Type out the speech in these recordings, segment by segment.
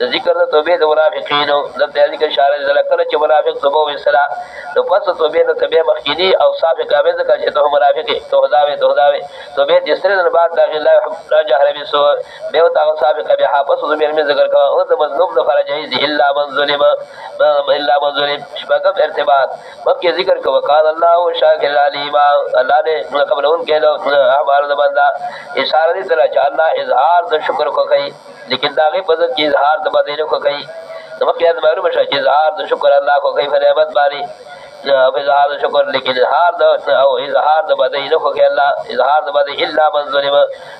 ذکر توبه د منافقین د ذکر اشاره ذکر چې منافق توبه وسلا د پس توبه د تبه مخکینی او صاحب کامل ذکر چې ته منافق توبه توبه د سره د بعد داخل الله راجع ربي سو به او تاسو صاحب کبه حافظ زمیر میں ذکر کا او د مظلوم د فرج الا من ظلم شبکم ارتباط مکه ذکر کو وقال الله شاکر علیم الله نے قبل ان کے احوال د بندہ اشاره دی طرح چې الله اظهار د شکر کو کوي لیکن داغه بدل کی اظهار د بدینه کو کوي نمک یاد معلوم شې چې اظهار د شکر الله کو کوي فرحمت باری او اظهار د شکر لیکن اظهار د او اظهار د بدینه کو کوي الله اظهار د بدی الا من ظلم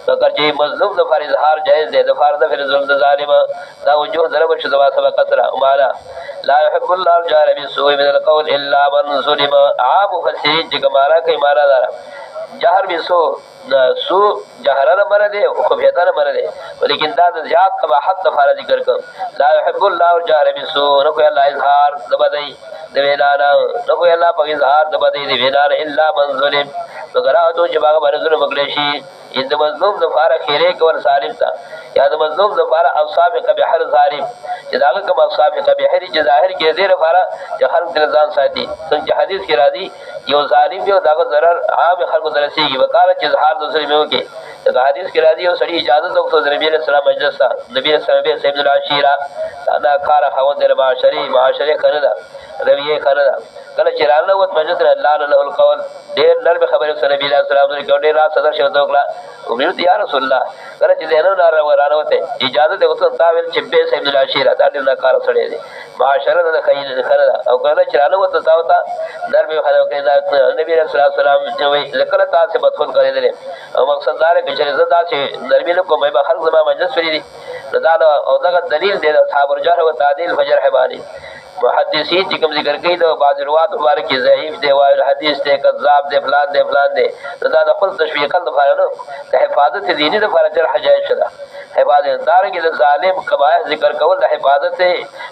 فکر چې مظلوم د فر اظهار جائز دی د فرض فر ظلم د ظالم دا وجوه ضرب شذ سبق کثرا مالا لا يحب الله الجار بالسوء من القول الا من ظلم عام مفسرین چې کمارا کوي مارا دار جهر بالسوء سو جهرانه مرده او خفیتانه مرده ولیکن دا زیاد قباحت دفاره ذکر کم لا يحب الله الجهر بالسوء نکو الله اظهار دبدئی دویلانا نکو الله پاک اظهار دبدئی دویلانا الا من ظلم مگر تو چې باغ باندې ظلم وکړي ان مظلوم دفاره خیره کول سالم تا یا د مظلوم دفاره اوصاف قبیح ظالم چې داغه کوم اوصاف قبیح چې ظاهر کې دې لپاره چې خلق دل ځان ساتي څنګه حدیث کې راځي یو ظالم یو داغه ضرر عام خلکو درسيږي وکاله چې اظهار د ظلمو کې دا حدیث کې راځي او سړي اجازه ته وکړو نبی رسول الله مجلس نبی رسول الله سید العشیره دا کار خوند د معاشره کړه رویه کړه کله چې رانه وت مجلس الله له القول ډېر نرم خبره سره نبی رسول الله صلی الله علیه صدر شو توکلا او ویل یا رسول الله کله چې دینو رانه وته اجازه ته وکړو تا ویل چې به سید العشیره دا ډېر کار سره دی معاشره د خیر کړه او کله چې رانه وته تا وتا نرم خبره کړه نبی رسول الله صلی الله علیه وسلم ذکر تاسو بدخل کړی او مقصد دا چې عزت چې نرمي له کومه به خلق زما مجلس وری دي دا او دا دلیل دی اصحاب الجرح و تعدیل فجر حبانی محدثین چې کوم ذکر کوي دا بعض روایت مبارک ضعیف دی وایي حدیث ته کذاب دی فلان دی دا د خپل تشویق لپاره نو د حفاظت دینی لپاره جرح جایز شته حفاظت دار کې د ظالم قبایح ذکر کول د حفاظت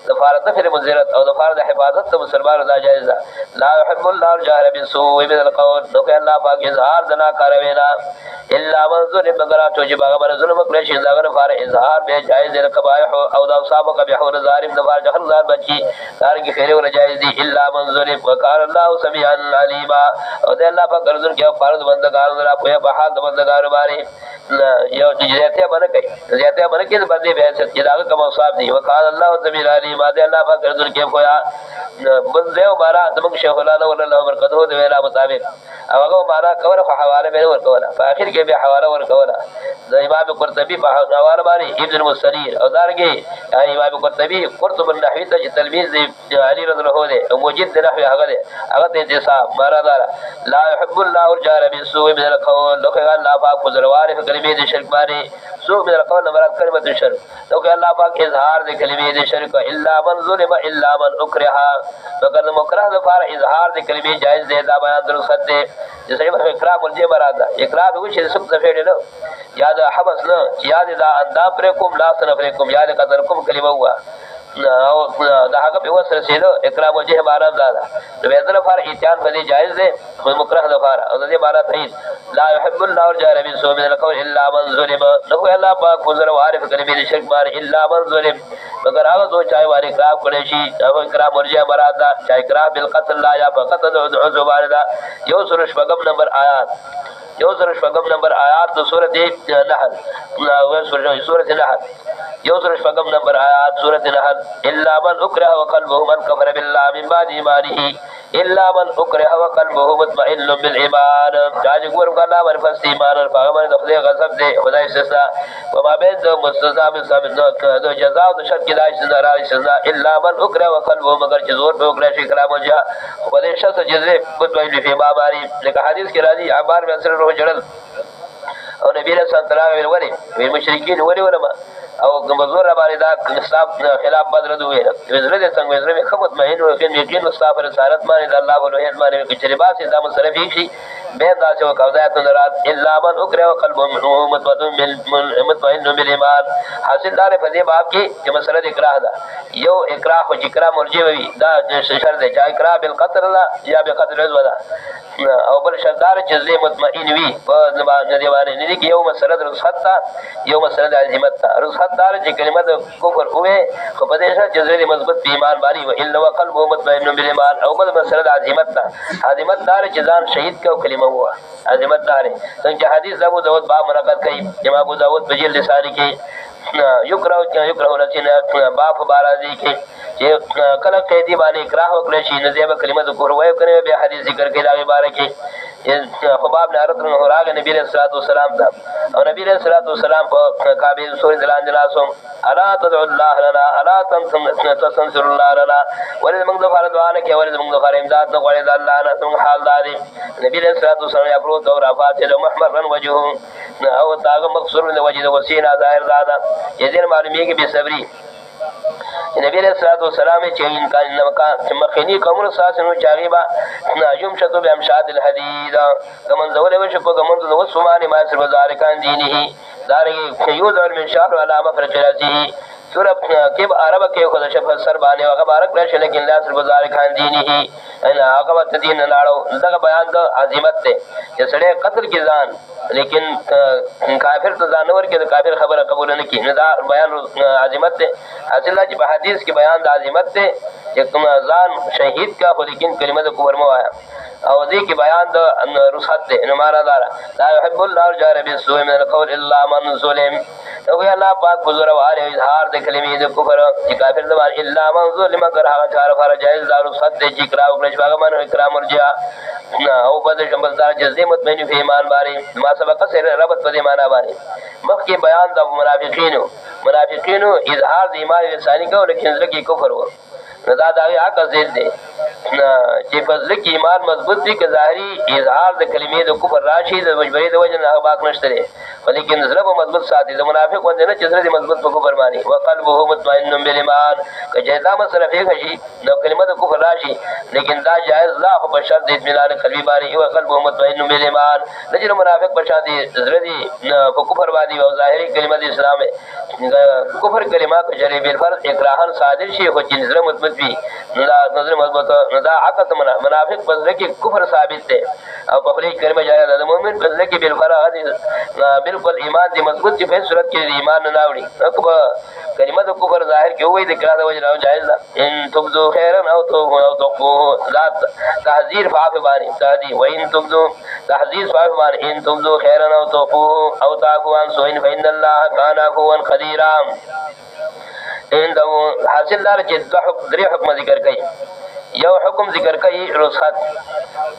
د فارد فر منزرت او د فارد حفاظت د مسلمان دا جایز ده لا يحب الله الجهر بالسوء من القول نو که الله پاک اظهار دنا کاروینا الا من ظلم مگر تو چې باغ بر ظلم کړی شي دا غره فار اظهار به جایز ده قبایح او د صاحب قبیح او ظالم د فار جهل ځان بچي دار کې خیر ولا جایز دي الا من ظلم وقال الله سميعا عليما او د الله پاک ارزن کې فرض بندگان را په بحال د بندگان باندې یو جزیته باندې کوي جزیته باندې کې باندې به چې دا کوم صاحب دي وقال الله سميعا عليما د الله پاک ارزن کې کویا بندو بارا دمک شیخ الله ولا الله برکته دی ویلا مطابق او هغه معنا کوله خو حواله به ورکوله په اخر کې به حواله ورکوله د امام قرطبي په حواله باندې ابن المسرير او دارګي امام قرطبي قرطب النحوي ته تلميذ علي رضی الله عنه او موجد نحوي هغه ته انتصاب معنا دار لا يحب الله الجار بالسوء من القول لو كان الله پاک فزروار في كلمه الشرك باندې سوء من القول مراد كلمه الشرك لو كان الله پاک اظهار د کلمه الشرك الا من ظلم الا من اكره فقد مکرہ ظفار اظہار د کلمې جائز دی دا بیان درست دی چې صحیح په اقرار ورجه مراد ده اقرار به چې سب څه نه یاد حبس نه یاد دا اندام پر کوم لاس نه پر کوم یاد قدر کوم کلمه هوا او دا هغه په وسره سیلو اکرام وجه عبارت دا د ویدل فار اتیان په دې جایز ده خو مکرہ د فار او د دې عبارت هي لا يحب الله الجار بالسوء من القول الا من ظلم نو الله پاک گزر وارف کړي به شرک بار الا من ظلم مگر هغه دو چای واره اکرام کړي شي او اکرام ورجه عبارت دا چای اکرام بالقتل لا یا فقط عذو باردا یو سورش بغم نمبر آیات یو سورش بغم نمبر آیات د سورته نحل سورته نحل یو سورش بغم نمبر آیات سورته نحل الا من اکره وقلبه من كفر بالله من بعد ایمانه الا من اکره وقلبه مطمئن بالایمان جاج ګور کنا ور فس ایمان او هغه د خدای غضب دی خدای استثناء وما بين ذو مستثنى من ثابت ذو جزاء د شرط کې دای سزا راځي سزا الا من اکره وقلبه مگر چې زور په وکړه شي کلام وجه په دې شخص جزې مطمئن فی باباری لکه حدیث کې راځي عبار بن سر روح جړل او نبی رسول الله صلی الله علیه و آله مشرکین ولما او مزور باندې دا اسلام خلاف بدل دوی وزره دې څنګه وزره خدمت مهین او یقین مصطفی رسالت باندې الله ولوه باندې کې چریباس دا مصرفي شي به دا چې قضایت نرات الا من اکره وقلب مطمئن بالایمان حاصل دار په دې باب کې چې مسله اکراه ده یو اکراه او اکراه مرجئ وي دا شرط ده چې اکراه بالقتل لا یا بقتل رضوا ده او بل شرط دار چې زې مطمئن وي په زبان دی باندې نه کې یو مسله رخصت یو مسله عزمت رخصت دار چې کلمه د کفر اوه خو په دې سره چې زې مضبوط ایمان باندې و الا وقلب مطمئن بالایمان او بل مسله عزمت عزمت دار چې ځان شهید کو کلمه هوا عزمت دار څنګه حدیث ابو داود باب منعقد کړي امام ابو داود بجل لسانی کې یکرو لچنه باب بارازی کې چې کله قیدی باندې اکراه وکړي شي نزیب کلمه د کفر وایو کنه به حدیث ذکر کې دا عبارت کې خباب نے عرض نہ راغ نبی علیہ الصلوۃ والسلام تھا اور نبی علیہ الصلوۃ والسلام کو کعبہ سورۃ دلان جلاسم الا تدعو الله لنا الا تنصر الله لنا ولذ من ذکر دعا نے کہ ولذ من ذکر امداد نہ قال الله انا تم حال دادی نبی علیہ الصلوۃ والسلام ابرو اور افات محمر وجهه او تاغ مقصور نے وجه وسینا ظاہر دادا یہ معلومی کہ بے صبری نبی علیہ الصلوۃ والسلام چې انکان نمکا مخینی کومر ساسنو چاغیبا ناجم شتو بامشاد الحديد کمن زول وش په کمن نو سمانی ما سر بازار کان دینه دارګه یو دور من شهر علامه فرجراتی سورہ کې عرب کې خود شف سر باندې هغه بارک راشي لیکن لا سر بازار کان دینه انا هغه ته دین لاړو دغه بیان د عظمت ته چې سړی قتل کې ځان لیکن کافر ته ځانور کې د کافر خبره قبول نه کی نه دا بیان عظمت ته حاصل چې په حدیث کې بیان د عظمت ته چې کوم ځان شهید کا خو لیکن کلمه د کفر مو آیا او دې کې بیان د رخصت ته نو معنا دار لا يحب الله الجار بالسوء من القول الا من ظلم او الله پاک بزرگ واره اظهار د کلمې د کفر چې کافر د الا من ظلم کر هغه چار فر جائز دار رخصت دې چې کراو کړي باغ من اکرام ورجا او بد شمبلدار جزې مطمئن فی ایمان باندې ما سبق سره ربط په دې معنا باندې مخکې بیان د منافقینو اظهار د ایمان لسانی کو لیکن ځکه کفر و دا داوی حق زید دی چې فضل کې ایمان مضبوط دي که ظاهري اظهار د کلمې د کفر راشي د مجبوري د وجه نه باک نشته دی ولیکن زړه به مضبوط ساتي د منافق باندې نه چې زړه مضبوط په کفر باندې وقلبه مطمئن بالایمان که جدا مسله فقه شي نو کلمه د کفر راشي لیکن دا جائز لا په شرط د اطمینان قلبي باندې او قلبه مطمئن بالایمان لکه منافق بچا دي زړه دي په کفر باندې او ظاهري کلمه د اسلام کفر کلمه که جری بالفرض اکراهن صادر شي خو چې زړه مضبوط وي لا نظر مضبوط ندا عقد منافق بزله کې کفر ثابت ده او په خلی کلمه جاری ده مؤمن بزله کې بالفرض بالکل ایمان دي مضبوط دي په صورت کې ایمان نه راوړي اکبر کلمه د کفر ظاهر کې وای د کړه د وجه راو جایز ده ان تبدو خیرا او تخفو ذات تحذير فاف باندې تادي وان تبدو تحذير فاف باندې ان تبدو خیرا او تخفو او تعفو عن سوء فإن الله كان عفوا قديرا ان دو حاصل دار چې درې حکم ذکر کړي یو حکم ذکر کړي رخصت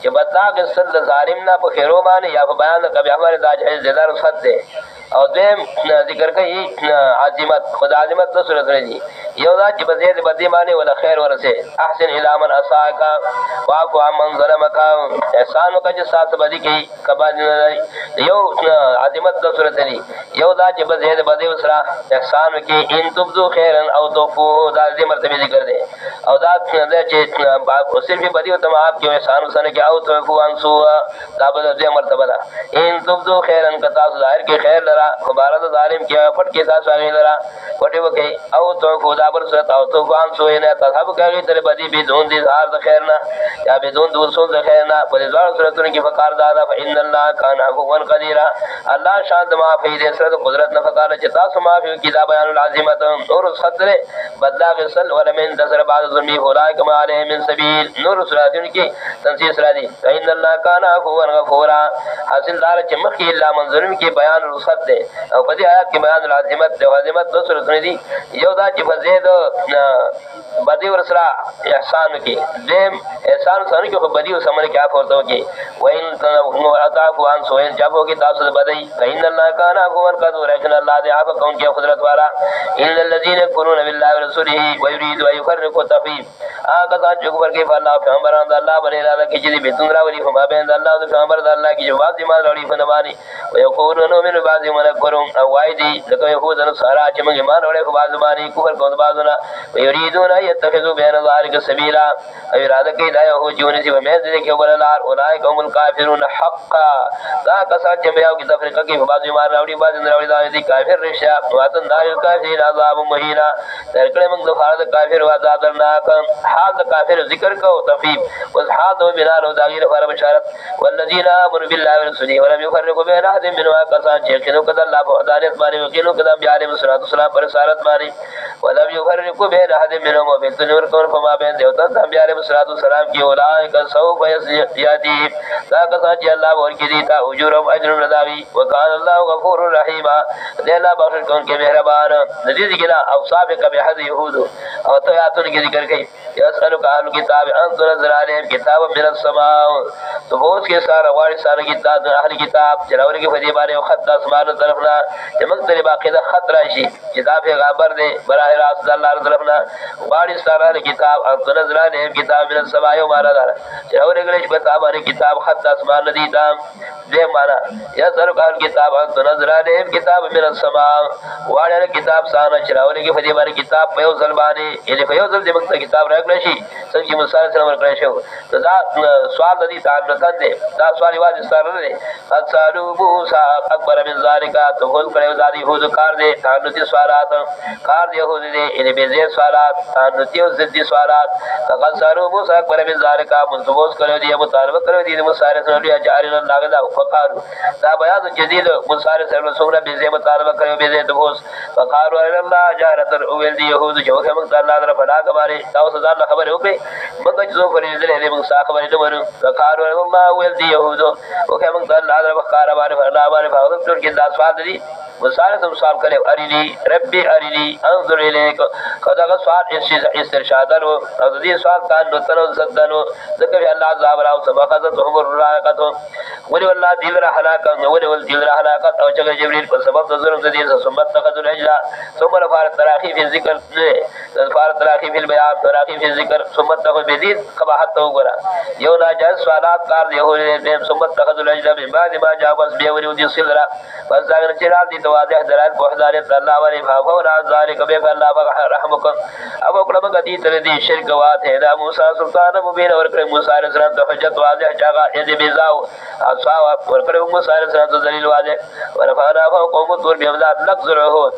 چې بدلا غسل ظالم نه په خیرو باندې یا په بیان کبي امر داج زیاده رخصت ده او دیم ذکر کړي عظمت خدا عظمت د صورت رہی یو دا چې بزید بدی باندې ولا خیر ورسه احسن الى من اساءك واعف عمن ظلمك احسان وکړه چې سات بدی کوي کبا یو عظمت د صورت رہی یو دا چې بزید بدی وسرا احسان وکړي ان تبدو خیرا او توفو دا دې مرتبه ذکر ده او دا چې صرف بدی او تمام کې احسان وسنه کې او توفو انسو دا بل دې مرتبه ده ان تبدو خیرا کتا ظاهر کې خیر لرا مبارک ظالم کې پټ کې تاسو غي لرا پټي وکي او توفو دا کتاب رسالت او طوفان سوینا تذهب کاغی تر بدی بدون اظهار د خیرنا یا بدون دوسون د خیرنا په دې ځوړ صورتونو کې فقار دادا فإن الله كان عفوا قديرا الله شان ما فی دې سره قدرت نه فقار چې تاسو ما فی کتاب بیان العظیمت اور خطر بدلا غسل ولمن تصر بعد ظلمی فولای کما علیه من سبیل نور صورتونو کې تنسیص را دي فإن الله كان عفوا غفورا حاصل دار چې مخکې الا منظورم کې بیان الرخصت ده او په دې آیات کې بیان العظمت ده عظمت دو صورتونه دي یو دا چې فزید بدی ورسره احسان کې دیم احسان سره کې بدی او سمره کې اپ ورته کې وین تنو عطاف عن سوین جابو کې تاسو د بدی فإن الله كان عفوا قدور رحم الله دې اپ کون کې قدرت والا ان الذين يكفرون بالله ورسوله ويريدوا ان يفرقوا تفريق هغه ځان چې کوبر کې الله پیغمبران د الله باندې اراده کې چې به تون راولي فما بین الله او پیغمبر د الله کې جواب دي ما راولي فنباني ويقولون من بعض ما نكرهم او وايدي لکه يهود نو سارا چې موږ ایمان اورې په بعض باندې کوبر کوم بعضونه ويريدون ان يتخذوا بين ذلك سبيلا او اراده کې دا یو جون چې مې دې کې وللار اولئک هم الكافرون حقا دا کسان چې بیا کې تفریقه کې په بعض ایمان راولي بعض نه راولي دا دي کافر رشا واتن دار الکافرین عذاب مهینا ترکړه موږ د فرض کافر او عذاب درناک حال د کافر ذکر کو تفیب وحاد و بنا له داغیر فار بشارت والذین آمنوا بالله ورسوله ولم يفرقوا بين احد منهم کسان چې کینو کده الله په عدالت باندې وکینو کده بیا علیه الصلوۃ والسلام پر رسالت باندې ولم يفرقوا بين احد منهم وبالتنور کون فما بین دیوتا بیا علیه الصلوۃ والسلام کی اولئک سوف یاتی دا کسان چې الله ورکی دي تا اجرهم اجر نداوی وکال الله غفور رحیم دې الله بخښ کون کې مهربان ندی ذکر اوصاف کبه حد یهود او تو یاتون کې ذکر کړي یسالک اهل کتاب ان تنزل علیهم کتاب من السماء تو بہت کے سارا وارث سارا کتاب اهل کتاب چراور کې فدی باندې خط اسمان طرفنا چمک تر باقاعده خط راشي کتاب پیغمبر دے براه راست الله طرفنا وارث سارا کتاب ان تنزل علیهم کتاب من السماء یو معنا دار چراور کې بتا باندې کتاب خط اسمان ندی دا دې معنا یسالک اهل کتاب ان تنزل علیهم کتاب من السماء وارث کتاب سارا چراور کې فدی باندې کتاب په یو ځل باندې یعنی په یو ځل دې مکتب کتاب راغلی شي څنګه چې موسی علیه السلام ورکړی شو دا سوال د دې تعلقات دی دا سوال واجب ستاره نه دی اصالو موسی اکبر من ذالک تو هول کړو دا دی هو کار دی تعلقي سوالات کار دی هو دی ان به زی سوالات تعلقي او ضدي سوالات اصالو موسی اکبر من ذالک منصوب کړو دی مطالبه کړو دی موسی علیه السلام دی جاری نه لاګدا فقار دا بیان جدید موسی علیه السلام سره به زی مطالبه کړو به زی دغوس فقار الله جارتر اول دی يهود جو هم الله در فلا کباره تاسو ځان خبر وکړي موږ چې زو فرې دې موږ صاحب باندې ورو فقار الله ول دی يهود او که موږ الله در فقار باندې الله باندې فاضل تر کې دا سوال دي وساره سم سوال کړي ارینی ربي ارینی انظر الیک کدا سوال استرشاد او دې سوال کان نو تر زدنو ذکر الله عذاب راو سبقت عمر راقت ولي والله دل را هلاك ولي ول دل را هلاك او چې جبريل په سبب د ظلم دې سمت تقد الهجرا ثم فار تراخي في ذکر فار تراخي في البيان تراخي في ذکر سمت تقد بدید قباحت تو غرا یو ناجائز سوالات کار دی هو دې سمت تقد الهجرا من بعد ما جاء بس بیا وري دي سلرا بس دا چې را دي واضح دلال په حضرت الله باندې فاو را ذالک به الله رحمک ابو کلم غدی تر دې شرک وات ہے دا موسی سلطان مبین اور کړ موسی علیہ السلام ته حجت واضح چاغه دې بیزاو اصحاب ور کړ موسی علیہ السلام ته دلیل واضح ورفعنا فوق طور بيمداد نقذره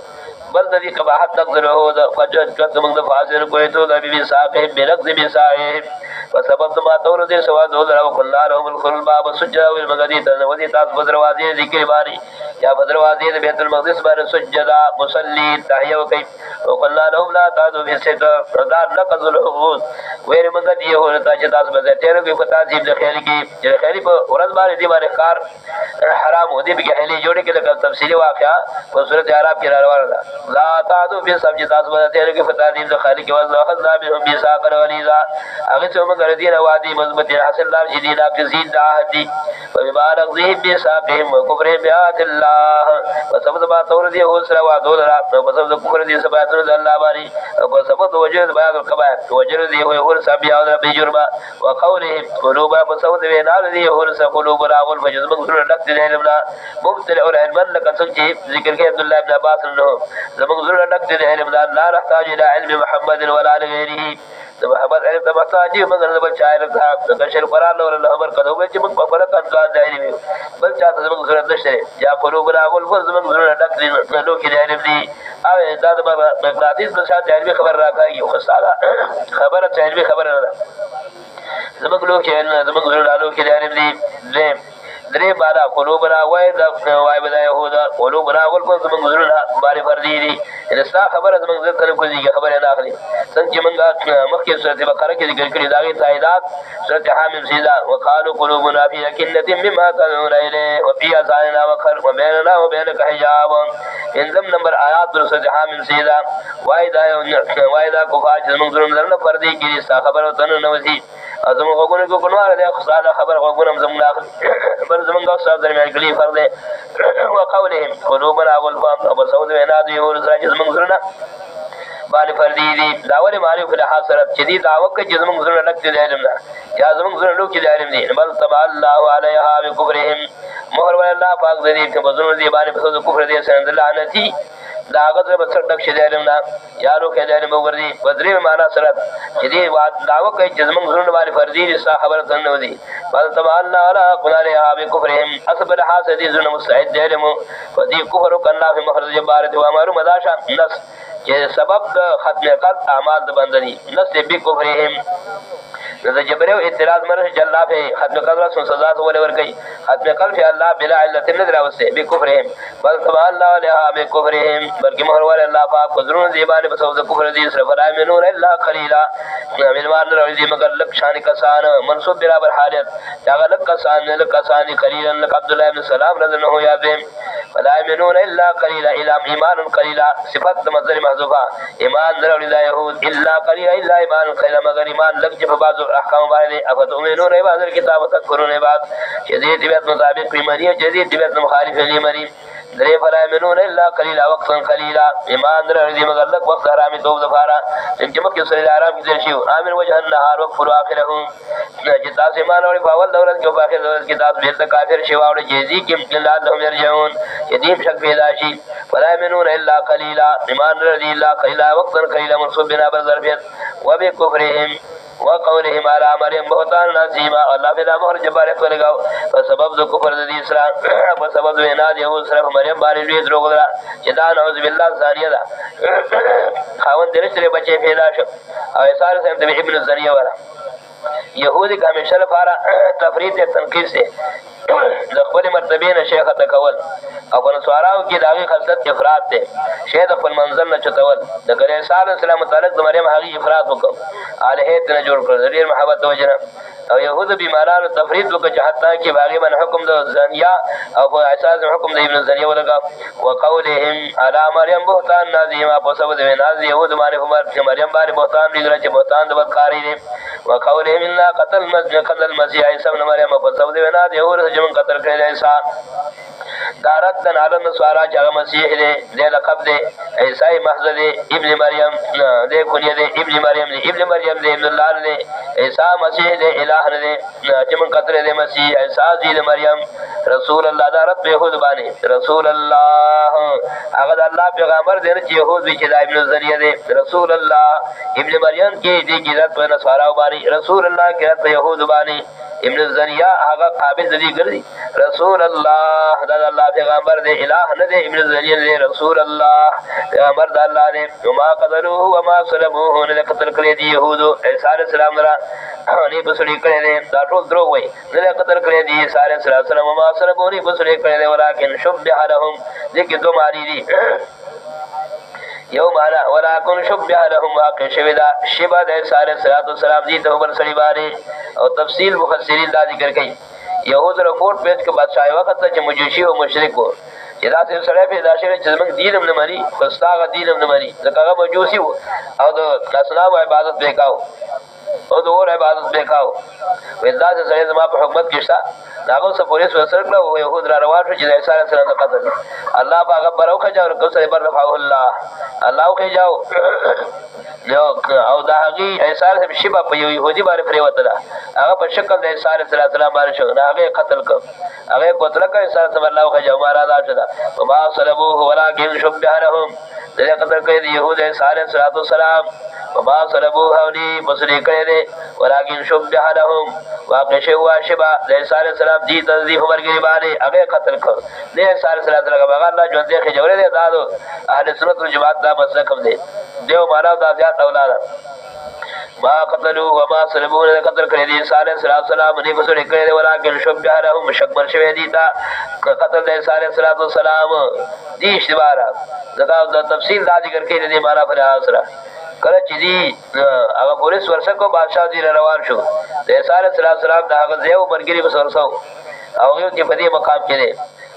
بل ذي قباحت نقذره دا فجد قد من فاضل کوئی تو نبی صاحب بلغز بصائب فسبب ما تور دې سوا دول او كلارهم الخل باب سجدا والمغدي تنودي تاس بدروازه ذکر باری یا بدروازه بیت المقدس بار سجدا مصلی تحیه وکي او كلارهم لا تعذو بسد رضا نقذ الحوض وير مغدي هو ته چې تاس به تیر کوي پتا جیب د خیال کې چې خیال په ورځ باندې دې باندې کار حرام هدي به خیال جوړ کې د تفصیلی واقعا په صورت عرب کې راوړل لا تعذو بسد تاس به تیر کوي پتا جیب د خیال کې وځه خذ به بيسا کر وليزا هغه څو مګردین وادي مضبوط حاصل دار جديد اپ زید عهدی وبارك ذهب بسابهم وكفر بآيات الله وسبب ما تور دي هو سره وادول را وسبب كفر دي سبات الله باري وسبب وجود بيان الكبائر وجود دي هو سبب يا رب جرما وقوله قلوب وسبب بينال دي هو سبب قلوب راول فجد مغفر لك دهلنا مبتل اور علم لك سنجي ذكر کے عبدالله بن عباس انه مغفر لك دهلنا لا نحتاج الى علم محمد ولا غيره محمد علم محتاج من سره بچای رکھا کشر قران اور خبر کدو چې موږ په برکت ځان دی بل چاته زموږ سره نشته یا قلوبنا غلف زموږ سره ډک دي نو کې دی دی او دا د مقدادیس په شاته علمي خبر راکاږي خو ساده خبره چې علمي خبره نه ده زموږ لو کې زموږ سره ډالو کې دی درې بالا قلوبنا وای بدا يهودا قلوبنا غلف زموږ سره باندې فردي دي رستا خبره زموږ سره کوي خبره نه اخلي څنګه موږ مخکې سورته بقره کې ذکر کړی دا غي تاییدات سورته حامیم سیدا وقالوا قلوبنا في أكنة مما تدعون إليه وفي آذاننا وقر وبيننا وبينك حجاب انزم نمبر آیات سورته حامیم سیدا وایدا کو فاج زموږ سره نه فردي کې ستا خبره تنه نه وسی ازم وګونو کو کنوار دې خصاله خبر وګونم زموږ اخلي بل زموږ استاد درمیان کلی فرض ده وقولهم قلوبنا غلف او سعود وینادي ورسره زموږ سره باندې فردي دي داول معرفت له حاصلت شدید دعوت کې زموږ سره لګ دي علم نه یا زموږ سره لوک دي علم دي بل تبع الله عليها بكفرهم مهر ول الله پاک دې ته بزرګ دي باندې په کفر دي سند لعنتی دا هغه به سر ډک شي علم نه یارو کې علم وګرځي بدري معنا سره شدید دعوت کې زموږ سره باندې فردي دي خبر څنګه ودي بل تبع الله على عليها بكفرهم اسبل حاسدي ظلم مستعد علم ودي كفر کنا في مخرج جبارت و امر مداشا نس چې سبب د ختم قلب اعمال د بندني نس به کفرهم د جبرو اعتراض مرشه جلا په ختم قلب سن سزا ولې ور کوي ختم قلب الله بلا علت نظر اوسه به کفرهم بل تبع الله عليها بكفرهم بلکې مهر ول الله پاک قدرون دیبانه په سوز کفر دي سره فرای منور الا قليلا من وان روزي مگر لک شان کسان منصوب برابر حالت هغه لک کسان قليلا لك عبد الله بن سلام رضی الله عنه یادم فلا يؤمنون الا قليلا الى ايمان قليلا صفات مصدر محذوفه ایمان درو لا يهود الا قليلا الا ایمان قليلا مگر ایمان لک جب بعض احکام باندې افتؤمنون بعض الكتاب تكفرون بعض شدید طبیعت مطابق ایمانی جدید طبیعت مخالف لیمری درې فلا يؤمنون الا قليلا وقتا قليلا ایمان درو دې مگر لک وقت حرامي توب دفارا چې مکه سره آرام کې شي امن وجه النهار وقفر اخره جتا ایمان اور فاول دولت کې په اخر دولت کې تاسو بیرته کافر شي واوړي جزي کې الله يرجعون يديم شک پیدا شي فلا يؤمنون الا قليلا ایمان رضي الله قليلا وقتا قليلا منصوب بنا بظرفيت وبكفرهم وقولهم على مريم بهتان عظيما الله فدا مهر جبارت ولګاو په سبب د کفر د اسلام په سبب د عناد یو صرف مریم باندې لوی دروغ را چې دا نعوذ بالله ثانیه ده خاوند درې سره بچي پیدا شو او ایثار سره د ابن زریه ولا يهودي کا همیشه لپاره تفرید تنقید سے د خپل مرتبه نه شیخ تکول او په سواراو کې داغي خلصت افراد ته شیخ خپل منزل نه چتول د ګره سال السلام متعلق د مریم هغه افراد وکړ الہه ته جوړ کړ ډیر محبت وجنه او يهود بیمارانو تفرید وکړ چې حتی کې باغی من حکم د زانیا او په اساس حکم د ابن زانیا ولګا وقولهم على مریم بهتان نازیما په سبب د ناز يهود باندې مریم باندې بهتان لري چې بهتان د بدکاری دي وقولهم ان قتل المسيح عيسى ابن مريم په سبب د ناز يهود چې من قتل کړی عيسى دارت دن عالم سوارا چاگا مسیح دے لقب دے عیسائی محض دے ابن مریم دے کنیہ دے ابن مریم دے ابن اللہ دے عیسیٰ مسیح دے الہ دے چمن قطر دے مسیح عیسیٰ زید مریم رسول اللہ دارت پہ خود بانے رسول اللہ اگر اللہ پیغامبر دے نچ یہود بھی چدا ابن ذریعہ دے رسول اللہ ابن مریم کی دی کی رت پہ نسوارا بانی رسول اللہ کی رت پہ یہود بانی ابن الزریہ آغا قابل دی گردی رسول اللہ دا اللہ پیغامبر دے الہ نہ دے ابن الزریہ دے رسول اللہ پیغامبر دا اللہ دے وما قتلوه وما صلبوه نہ قتل کرے دی یہود عیسیٰ علیہ السلام را نہیں بسڑی کرے دے دا ٹول درو وئی نہ قتل کرے دی عیسیٰ علیہ السلام وما صلبوه نہیں بسڑی کرے دے ولكن شبہ لهم لیکن دو معنی دی یو مانا ولیکن شبہ لهم واقع شویدہ شبہ دے سارے صلاة والسلام دی تو بر سڑی بارے اور تفصیل مفسرین دا ذکر کئی یہود رکوٹ پیچ کے بادشاہ وقت تا چھ مجوشی و مشرک ہو جدا سے سڑے پیدا شوی چھ زمانگ دینم نمانی خستاغ دینم نمانی زکاغا مجوسی ہو او دو اسلام عبادت بیکاو او دو اور عبادت بیکاو ویدہ سے سڑے زمان پر حکمت کشتا ناغو سا پولیس وصر کلا وہ یہود را روان شو جدا عیسیٰ علیہ السلام دا قتل اللہ پا غبر او خجاو رکو سر بر رفاو اللہ او خجاو او دا حقی عیسیٰ علیہ السلام شبہ پا یہودی بارے فریوت دا اگا پا شکل دا عیسیٰ علیہ السلام بارے شو نا اگے قتل کم اگے قتل کم عیسیٰ علیہ السلام اللہ خجاو مارا دا شدا وما صلبوه ولیکن شبہ لهم دې قتل کړی دی يهود صالح صلوات والسلام وما صلبوه وني مسلي کړی دی ولكن شبه لهم واقع شی واشبا د صالح السلام دی تذیف ورګری باندې هغه قتل کړ د صالح السلام دغه بغیر الله ژوند دی خجوړې دی دادو اهل سنت والجماعت دا مسلک هم دی دیو معنا دا زیات اولاد ما قتلوا وما صلبوا قتل کړی دی صالح السلام نه مسلي کړی دی ولكن شبه لهم شکبر شوی دی تا قتل د صالح السلام دی اشتباره دا تفصیل دا ذکر کړی دی معنا پر اسره کله چې دی هغه پولیس ورسکو بادشاہ دی روان شو د صالح السلام دا هغه ځای مرګري وسورسو او یو چې په دې مقام کې دی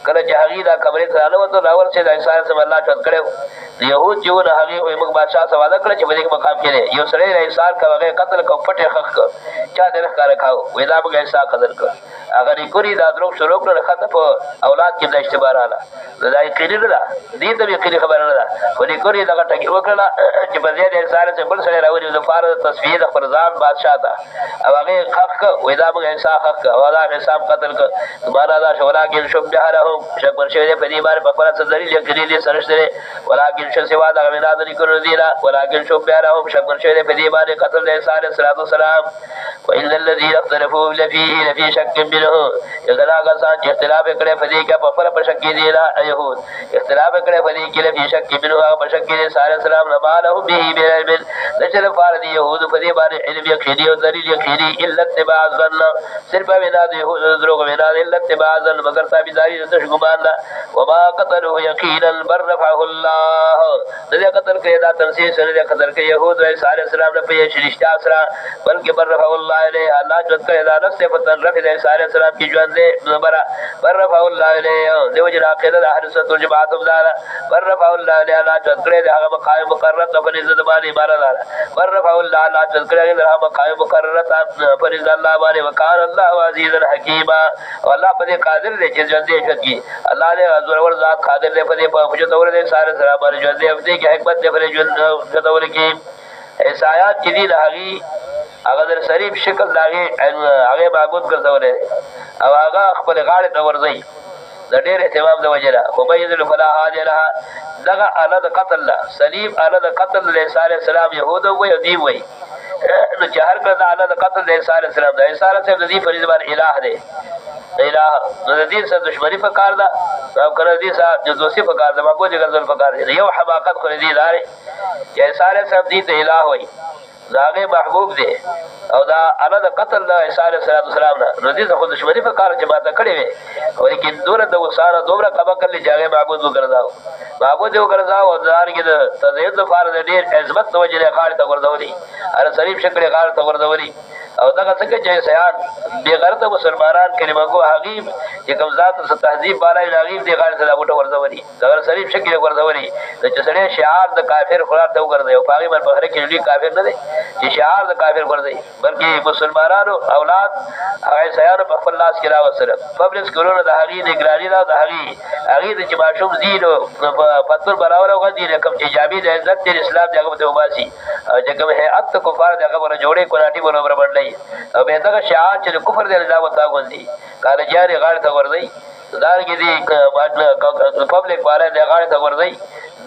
کله چې هغه دا کمرې ته راوته راول چې د صالح سم الله چت کړو يهود جو نه هغه موږ بادشاہ سواده کړ چې په دې مقام کې دی یو سړی رئیسار کا هغه قتل کو پټه خخ چا دې ښکار کاو وې دا موږ ایسا قتل کړ هغه ریکوري دا درو شروع کړ خطه په اولاد کې د اشتبار اعلی دا یې کړی نه دي ته یې خبر نه ده خو ریکوري دا ټکی وکړه چې په دې د صالح سم بل سړی راوړي د فار تصفیه د فرزان بادشاہ تا او هغه خخ وې دا موږ ایسا خخ او دا حساب قتل کړ تمہارا دا شورا کې شبه لهم شکر شوی په دې باندې په خپل صدري لیکلي دي سرشته ولكن شو سوا دا غوینا د لیکلو دي لا ولكن شبه لهم شکر شوی په دې باندې قتل د صالح السلام وإن الذين اختلفوا لفي شك منه یغلا غسان چې اختلاف کړي په دې کې په خپل په شک دي لا يهود اختلاف کړي په دې کې لفي شک منه په شک دي صالح السلام نه ماله به بالعلم نشر فارد يهود په دې باندې علم یقیني او دلیل یقیني الا اتباع الظن صرف بنا د يهود دروغ بنا الا اتباع الظن مگر تابعداري د شګمان وما قتلوا يقينا بر رفعه الله دې قتل کې دا تنسیح سره دې قتل کې يهود او صالح السلام نه په شریشتہ سره بلکې بر رفعه الله علیه الله جوړ کړی دا نفس په تن رفع د صالح السلام کی ژوند دې بر رفعه الله علیه دې وجه عقیده د اهل سنت والجماعت دار بر رفعه الله علیه الله جوړ کړی دا هغه مقام مقرر ته په عزت باندې بارا بر رفعه الله الله جوړ کړی دا هغه مقام مقرر ته په عزت الله باندې وکال الله عزیز الحکیم او الله په دې قادر دی چې ژوند دې شکی الله دې حضور ور ذات قادر دې په دې په وجود اور دې صالح السلام باندې ژوند دې کې حکمت دې په ژوند دور کې ایسایات چې دي هغه هغه در شریف شکل داغه هغه معبود ګرځولې او هغه خپل غاړه ته ورځي د ډېر اهتمام د وجره خو به یذل فلا حاجه لها دغه اله د قتل سلیم اله د قتل له صالح السلام يهود وي دی وي نو چې هر کله اله د قتل له صالح السلام د صالح السلام د دې فریضه باندې الہ دی الہ د دې سره دشمنی په کار ده او کله دې سره د دوسی په کار ده معبود ګرځول په کار دی یو حماقت خو دې دار چې صالح السلام دې ته الہ وي داغه محبوب دی او دا انا د قتل د عیسی علیه السلام نه نو دې خو دشمنی په کار چې ماته کړی وي او لیکن دوره د وساره دومره کبا کړل چې هغه معبود وګرځاو معبود وګرځاو او دارګه د تزهید لپاره د ډیر عظمت توجه نه غاړه ته ورځولي ار شریف شکل غاړه ته ورځولي او دا څنګه چې سیان بے غیرت مسلمانان کلمه کو حقیب چې کوم ذات څخه تهذیب بالای حقیب دی غاړه ته وټه ورځولي دا شریف شکل ورځولي د چسړې شعار د کافر خلاف ته وګرځي او پاغي من په هر کې لوی کافر نه دی چې شعار د کافر ورځي بلکې مسلمانانو اولاد هغه سیان په خپل لاس کې راوسره پبلک سکولونو د هغې نگرانی دا د هغې د چې ماشوم زیرو پتور براوله غدي کوم چې جامع د عزت د اسلام دغه ته وباسي او چې کوم هيئت کفار دغه ور جوړې کوناټي ور بدلای او به دا شعار چې کفر د الزام تاغوندي کله جاري غاړه ته ورځي دارګي دي پبلک باندې د غاړه ته ورځي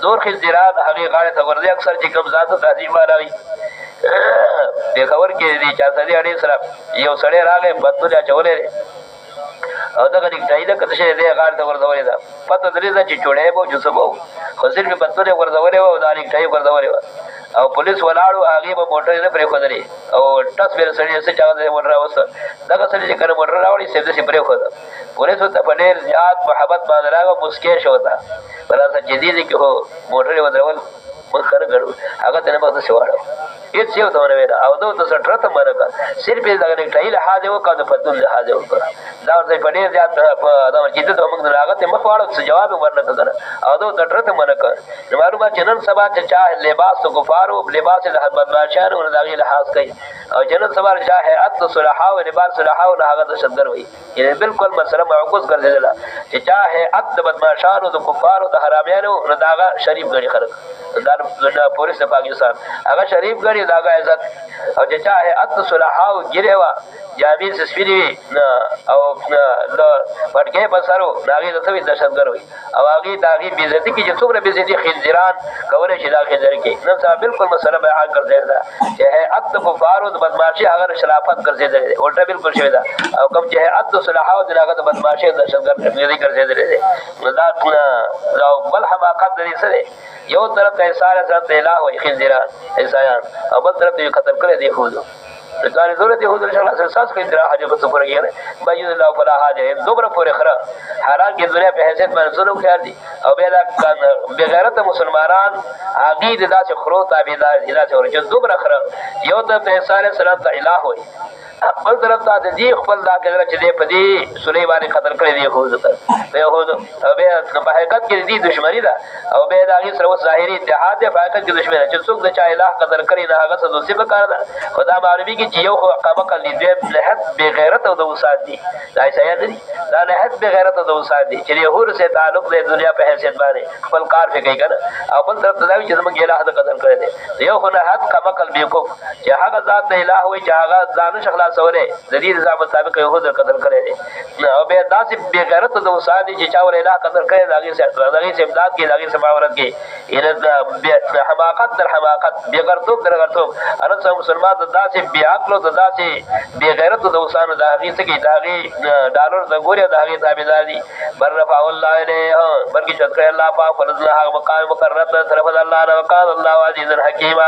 نور خزرات هغه غاړه ته ورځي اکثر چې کوم ذات تعظیم والا به خبر کې دي چې سړی اړې سره یو سړی راغی بطوله چولې او دا غنی ځای دا کته شه دې غاړه ته ورځولې دا پته درې دا چې چوڑې بو جو سبو خو صرف بطوله ورځولې و دا نه ټای ورځولې و او پولیس ولاړو هغه به موټر نه پرې خدري او ټس ور سړی څه چا دې موټر راوست دا سړی چې کړه موټر راوړي سیده سي پرې خدای پولیس ته په ډېر زیات محبت باندې راغو مسکه شو تا بلاسه جديد کې هو موټر ودرول مخر غړو هغه ته نه پته شوړو هیڅ یو ته نه او دوه ته سټرته مرکه صرف دا نه ټایل حاجه وکړه د پدون له حاجه وکړه دا ورته په ډېر زیات په دا جديد موږ نه راغته مخواړو څه جواب ورنکړه کنه او دوه سټرته مرکه نو معلومه جنن سبا چې چا لباس تو کفارو لباس د حضرت بادشاہ او داغي لحاظ کوي او جنن سبا چا هيئت صلحا او لباس صلحا او هغه د شدر وي یعنی بالکل مسله معکوس ګرځیدله چې چا هيئت د بدمعشانو د کفارو د حرامیانو داغه شریف غړي خلک دا پولیس پاکستان هغه شریف غړي داغه عزت او چې چا ات صلحاو ګیره وا جامع سپیری او د پټکې په سرو داغه د څه دهشتګر وي او هغه داغه بیزتی کې چې څومره بیزتی خنزیران کولای شي دا خنزیر کې نن صاحب بالکل مسله بیان کړ دی دا چې ات کفار او بدمعشي هغه شرافت ګرځیدل دي الټا بالکل شوی دا او کوم چې ات صلحاو دغه د بدمعشي دهشتګر نه ګرځیدل دي دا بل حماقت دې سره یو طرف ته ساره طرف ته الہ وي خنزیران عیسایان او بل طرف ته قتل کړي دي خود ځان ضرورت یو د شخص اساس کې درا حاجه په څپره کې باید الله بلا حاجه دوبره پورې خره حالان کې دنیا په حیثیت باندې ظلم خیال دي او بیا دا بغیرت مسلمانان عقید داسې خرو تابعدار داسې ورچ دوبره خره یو د ساره سلام ته الہ وي خپل طرف ته دی خپل دا کړه چې دې په دې سليمان قتل کړی دی خود ته یهود او بیا په حقیقت کې دې دښمنی ده او بیا دا غي سره ظاهري اتحاد دی په حقیقت کې دښمنی چې څوک د چا الہ قتل کړی نه هغه څه دوسی به کار ده خدا معلومی کې چې یو خو قامه کړی دی لحد بغیرت او د وساد دي دا شاید دي دا لحد بغیرت او د وساد دي چې يهود سره تعلق دی دنیا په حیثیت باندې خپل کار کوي کنه او بل طرف ته دا چې موږ الہ قتل کړی دی یو خو نه حد قامه کړ به کو چې هغه ذات الہ وي چې هغه ځان شخلا سوره د دې نظام مطابق يهود قتل کړي دي او به داسې بے غیرت د وساد چې چا ور الہ قتل کړي داږي سره امداد کې داږي سماورت کې ان حماقت در حماقت بے غیرتوب در غیرتوب ان مسلمان داسې بے عقل او داسې بے غیرت د وساد داږي څخه داږي ډالر د ګوري داږي تابعدار دي بر رفع الله الیه بلکې چې الله پاک فرض هغه مقام مقررت طرف الله نه وقال الله عزیز الحکیم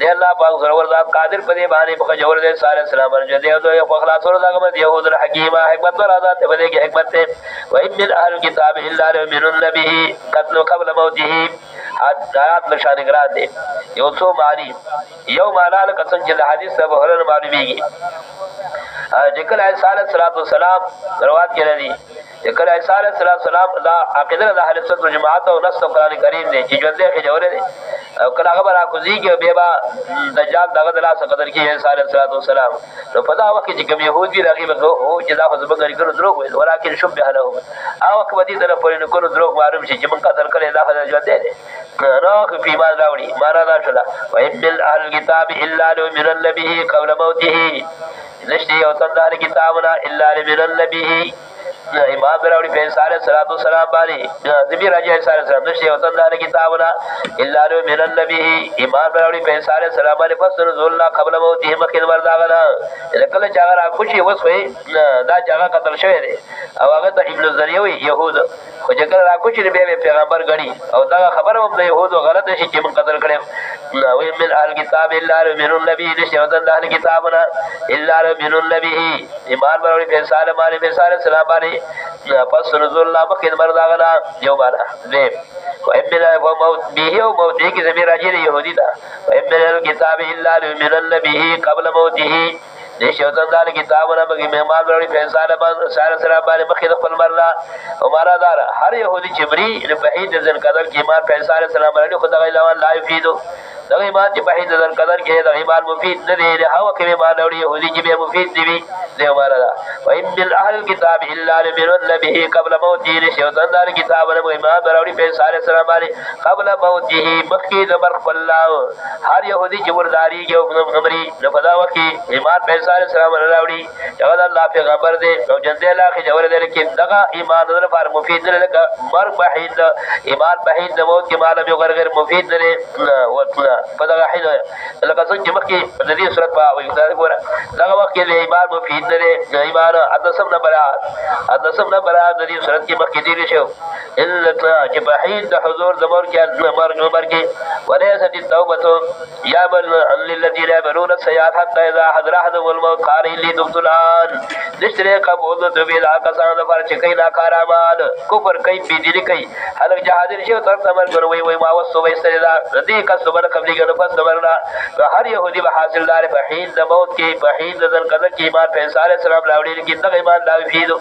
دی الله پاک زور ذات قادر په دې باندې په جوړ دې ساره سلام ورجه دی او خلاص ورته کوم يهود الحکیم حکمت ور ذات په دې کې حکمت ته و ان من اهل الكتاب الا لمن به قتل قبل موته آیات نشان ګرات دي یو څو معنی یو معنا له قسم چې حدیث سره بهرن معلومیږي ذکر عیسی علیہ السلام روایت کې لري ذکر عیسی علیہ السلام دا عقیده د اهل سنت والجماعت او نص قرآن کریم دی چې ژوند کې جوړه دي او کله هغه را کوزي کې بیا دجال دغه د لاس قدر کې عیسی علیہ السلام نو په دا وخت چې کوم يهود دي راغي به هو چې دا خو زبګری کړو دروغ وي ولکه شبه له او وخت باندې در په نه کړو دروغ معلوم شي چې من قتل کړي دا خدای ژوند دی نو په ایمان راوړي مارا دا شلا و ان اهل الكتاب الا لمن النبي قبل موته نشته یو تندار کتابنا الا لمن النبي امام راوړي په ساره صلوات والسلام باندې ذبی راځي ساره سلام نشته یو تندار کتابنا الا لمن النبي امام راوړي په ساره سلام باندې پس رسول الله قبل موته مخکې ورځاغه کله چې هغه خوشي وسوي دا چې قتل شوی دی او هغه ته ابن زریوی يهود خو چې کله راکوچې به پیغمبر غني او دا خبره هم د يهودو غلطه شي چې من قتل کړي نو من اهل کتاب الا من النبي نشته د اهل کتابنا الا من النبي ایمان باندې په سلام باندې په سلام باندې پس رسول الله مخکې مرزاغنا یو معنا دې و ابن موت به او موت کې زمير راځي يهودي دا و ابن الكتاب الا من النبي قبل موته نشو تندال کتابونه بګي مهمان ورې فیصله باندې ساره سره باندې مخې د خپل مرلا او مارا دار هر يهودي چبري په هیڅ ځل قدر کې ایمان فیصله سلام باندې خدای لوان لا یفیدو دغه ایمان چې په هیڅ ځل قدر کې د ایمان مفید نه دی هغه کې ایمان اوري يهودي چې به مفید دی له مارا دا و ان من اهل الكتاب الا لمن النبي قبل موته نشو تندال کتابونه بګي ایمان ورې فیصله سلام باندې قبل موته مخې د بر الله هر يهودي چې ورداري کې عمري نه پدا وکي ایمان ساره سلام راوړي چې الله پیغمبر دې او جنت الله کې جوړ دې کې دغه ایمان در پر مفید نه لګا مر بهید ایمان بهید موت کې مال به غیر مفید نه وکړه په دغه حید لکه څنګه مخکې د دې صورت په وایي دا ګوره دغه وخت کې ایمان مفید نه ایمان ادسم نه برابر د دې صورت کې مخکې دی شو الا چې بهید د حضور د مر کې وليس التوبه يا بل للذين يعملون السيئات حتى اذا حضر احدهم الموت قال لي تبت الان نشتري قبول د بلا کسان د پر چې کینا کارامال کفر کوي بيدلی کوي هله جهاد شي تر تمر غوي وي ما وسو وي سره دې کا صبر قبلي غن پس صبرنا هر يهودي به حاصل دار بهید د موت کې بهید د قدر کې ایمان په انسان سلام لاوړي کې د ایمان لا فيدو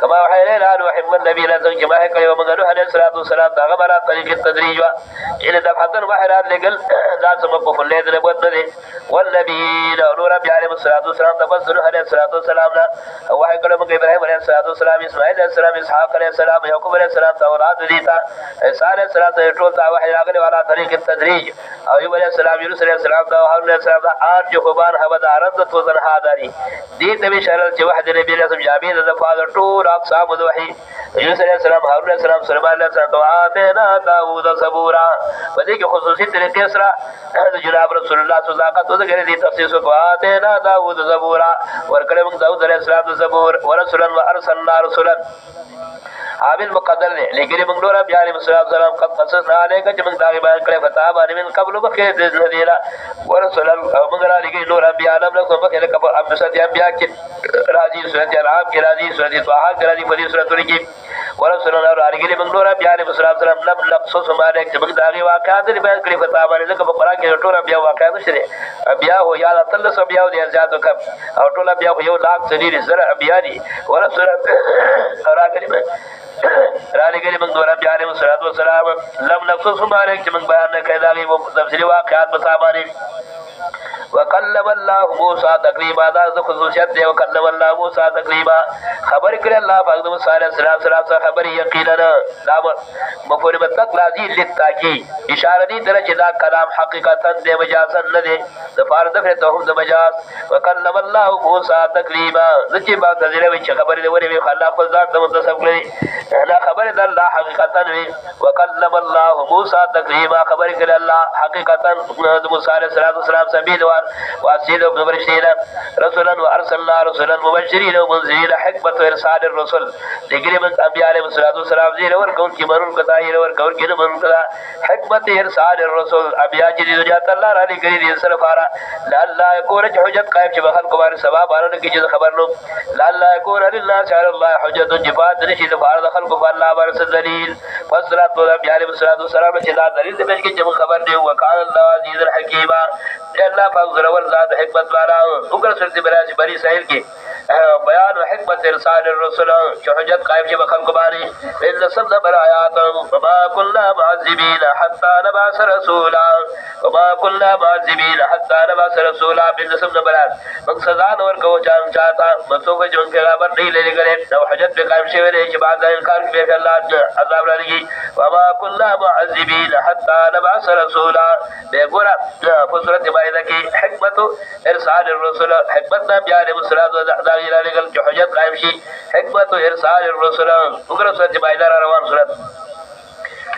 كما وحينا نحب النبي لا تنجمع كيوم من عليه الصلاة والسلام تغم على طريق التدريج إن دفعة واحدة لقل ذات مبقف الليل نبوت والنبي نور ربي عليه الصلاة والسلام تفسر عليه الصلاة والسلام وحي كلام إبراهيم عليه الصلاة والسلام إسماعيل عليه السلام إسحاق عليه السلام يعقوب عليه السلام تورات ديتا عيسى عليه السلام يطول وحي ناقل على طريق التدريج أيوب عليه السلام يونس عليه السلام وهارون عليه السلام آج جوبان حمد عرض توزن هاداري ديت نبي شرل واحد نبي عليه السلام جابين دفعة طول أقسام الوحي يونس عليه السلام هارون عليه السلام سليمان عليه السلام وآتينا داود زبورا وذيك خصوصي طريقة سرا جناب رسول الله صداقت وذكر دي تخصيص وآتينا داود زبورا وركلم داود عليه السلام زبور ورسولا وأرسلنا رسولا عامل مقدر نے لیکن من نور ابي عليه السلام قد قصصنا عليك من داغبان كلف فتاب من قبل بخير ذليلا ورسولا من عليك نور ابي عالم لكم بخير كب اب سد ابي راضي سورة العاب کی راضي سورة طه کی راضي فدي سورة الرجيم ورسولا عليك من نور ابي عليه السلام لم نقصص ما عليك من داغي واقعات بيان كلف فتاب لك بقران کی ټول ابي واقعات شری ابي هو یا تل سو ابي دي زیات کم او ټول ابي یو لاکھ سنیر زرع ابي دي ورسولا راغلی رانی کے من دورا پیارے والصلاه والسلام لم نقصص مالك من بیان کذالی و تفسیر واقعات بتابانی وكلم الله موسى تكليما ذا خصوصیت ہے وكلم الله موسى تكليما خبر کرے اللہ پاک موسی علیہ السلام سے خبر یقینا نام مفہوم تک راضی للتاکی اشارہ دی طرح جدا کلام حقیقتا دے مجازا نہ دے فرض فرتهم دے مجاز وكلم الله موسى تكليما ذکی بات ذرا وچ خبر دے ورے خلاف ذات متصف کرے انا خبر دے اللہ حقیقتا وكلم الله موسى تكليما خبر کرے اللہ حقیقتا موسی علیہ السلام سبیل واسيد ابن برشيد رسولا وارسلنا رسولا مبشرين ومنذرين حكمة ارسال الرسل لكن من انبياء عليهم الصلاه والسلام زين وركون کی منون کتاہیر ورکون کی منون کتا حکمت ارسال الرسل انبیاء کی دنیا اللہ علی کری سرفارا لا يكون حجت قائم چ بخل کو ثواب ان کی جز خبر لو لا يكون للناس على الله حجت جبات رشید فار دخل کو اللہ بر دلیل والصلاه والسلام علیہ الصلاه والسلام چ دلیل دے کی جب خبر دے وقال الله عزيز الحكيم اللہ پاک ضرور ذات حکمت والا اگر صورت براج بری سائل کی بیان و حکمت ارسال الرسل حجت قائم جب خلق بانی ان صد برآیات وما كنا معذبین حتى نبعث رسولا وما كنا معذبین حتى نبعث رسولا ان صد برات مقصدان اور کو جان چاہتا مسوف جو ان کے خبر نہیں لے گئے تو حجت پہ قائم شوی رہے کہ بعد انکار کے اللہ عذاب لگی وما كنا معذبین حتى نبعث رسولا بے گورا فسرت مائدہ کی حکمت ارسال الرسل حکمت نام یار مسرات و داغیر علیکل جو حجت قائم شی حکمت ارسال الرسل اگر سورت مائدہ روان سورت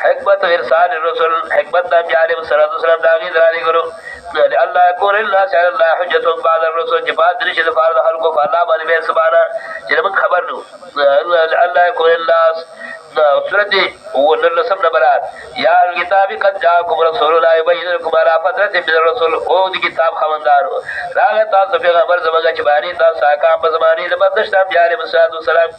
حکمت ارسال الرسل حکمت نام یار مسرات و سلام داغیر علیکل اللہ يكون للناس على الله حجة بعد الرسل جبات رشد فارد خلقه فالله بانی بے سبانا جنمک خبر نو اللہ يكون للناس سورت ونرسم نبرات یا الكتاب قد جاءكم رسولنا يبين لكم على فترة من الرسول او دی کتاب خواندارو راغتا صفی غمر زمانگا چبانی تا ساکام بزمانی لبردشتام بیاری مسلات والسلام